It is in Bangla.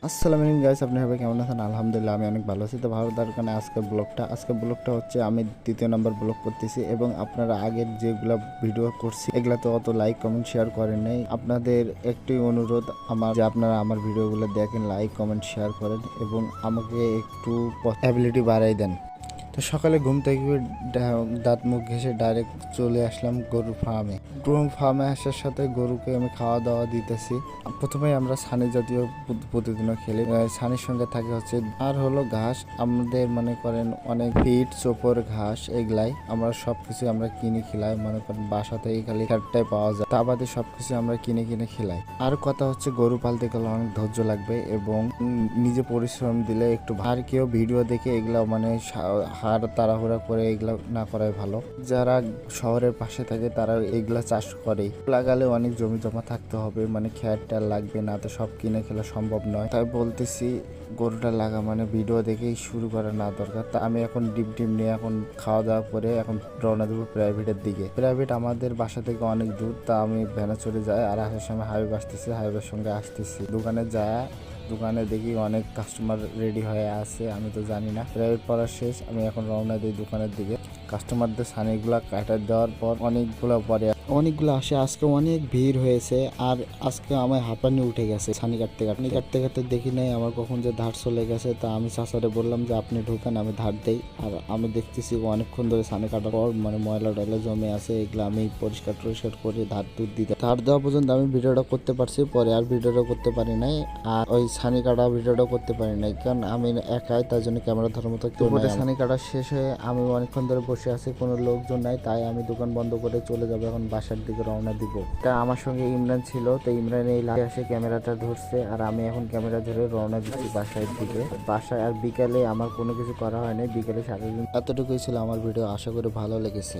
আসসালামু আলাইকুম গাইস, আপনি সবাই কেমন আছেন? আলহামদুলিল্লাহ আমি অনেক ভালো আছি। তো ভালো থাকার কারণে আজকের ব্লগটা হচ্ছে আমি দ্বিতীয় নাম্বার ব্লগ করতেছি এবং আপনারা আগের যেগুলা ভিডিও করছি এগুলা তো অত লাইক কমেন্ট শেয়ার করেন নাই। আপনাদের একটি অনুরোধ আমার যে আপনারা আমার ভিডিওগুলো দেখেন, লাইক কমেন্ট শেয়ার করেন এবং আমাকে একটু অ্যাবিলিটি বাড়াই দেন। তো সকালে ঘুম থেকে দাঁত মুখ ঘেঁষে ডাইরেক্ট চলে আসলাম গরুর ফার্মে আসার সাথে গরুকে আমি খাওয়া দাওয়া দিতেছি। প্রথমে আমরা ছানি জাতীয় প্রতিদিনও খেলি। ছানির সঙ্গে থাকে হচ্ছে আর হলো ঘাস, আমাদের মনে করেন অনেক ফিট চোপর ঘাস, এগুলাই আমরা সবকিছু আমরা কিনে খেলাই। মনে করেন বাসাতে খালি খ্যাটটাই পাওয়া যায়, তা বাদে সবকিছু আমরা কিনে খেলাই। আর কথা হচ্ছে গরু পালতে গেলে অনেক ধৈর্য লাগবে এবং নিজে পরিশ্রম দিলে একটু। আর কেউ ভিডিও দেখে এগুলা মানে হার তাড়াহুড়া করে এগুলা না করাই ভালো। যারা শহরের পাশে থাকে তারা এগুলা চাষ করে, লাগালে অনেক জমি জমা থাকতে হবে, মানে খ্যাটটা লাগবে না, তো সব কিনে খেলা সম্ভব নয়। তাই বলতেছি গরুটা লাগা মানে ভিডিও দেখেই শুরু করা না দরকার। তা আমি এখন ডিম নিয়ে এখন খাওয়া দাওয়া করে এখন রওনা দেবো প্রাইভেটের দিকে। প্রাইভেট আমাদের বাসা থেকে অনেক দূর, তা আমি ভ্যানে চড়ে যাই আর আসার সময় হাইওয়ে আসতেছি, হাইওয়ের সঙ্গে আসতেছি। দোকানে দেখি অনেক কাস্টমার রেডি হয়ে আছে, আমি তো জানি না। প্রাইভেট পড়া শেষ, আমি এখন রওনা দিই দোকানের দিকে। কাস্টমারদের ছানিগুলা কাটা দেওয়ার পর অনেকগুলো আসে। আজকে অনেক ভিড় হয়েছে আর আজকে আমার হাঁপানি উঠে গেছে ছানি কাটতে দেখি নাই আমার কখন যে ধার চলে গেছে। তা আমি চাচারে বললাম যে আপনি ঢুকেন, আমি ধার দেই। আর আমি দেখতেছি অনেকক্ষণ ধরে ছানি কাটার পর মানে ময়লা টয়লা জমে আছে, এগুলো আমি পরিষ্কার করে ধার দেওয়া পর্যন্ত আমি ভিডিওটা করতে পারছি, পরে আর ভিডিওটা করতে পারি নাই। আর ওই ছানি কাটা ভিডিওটা করতে পারি নাই কারণ আমি একাই, তার জন্য ক্যামেরা ধরার মতো কেউ নাই। ছানি কাটা শেষ হয়ে আমি অনেকক্ষণ ধরে বসে আছি, কোনো লোকজন নাই, তাই আমি দোকান বন্ধ করে চলে যাবো, এখন বাসার দিকে রওনা দিব। তা আমার সঙ্গে ইমরান ছিল, তো ইমরান এই লাইনে এসে ক্যামেরাটা ধরছে আর আমি এখন ক্যামেরা ধরে রওনা দিচ্ছি বাসার দিকে। বাসায় আর বিকালে আমার কোনো কিছু করা হয়নি, বিকালে সারাদিন এতটুকুই ছিল আমার ভিডিও। আশা করি ভালো লেগেছে।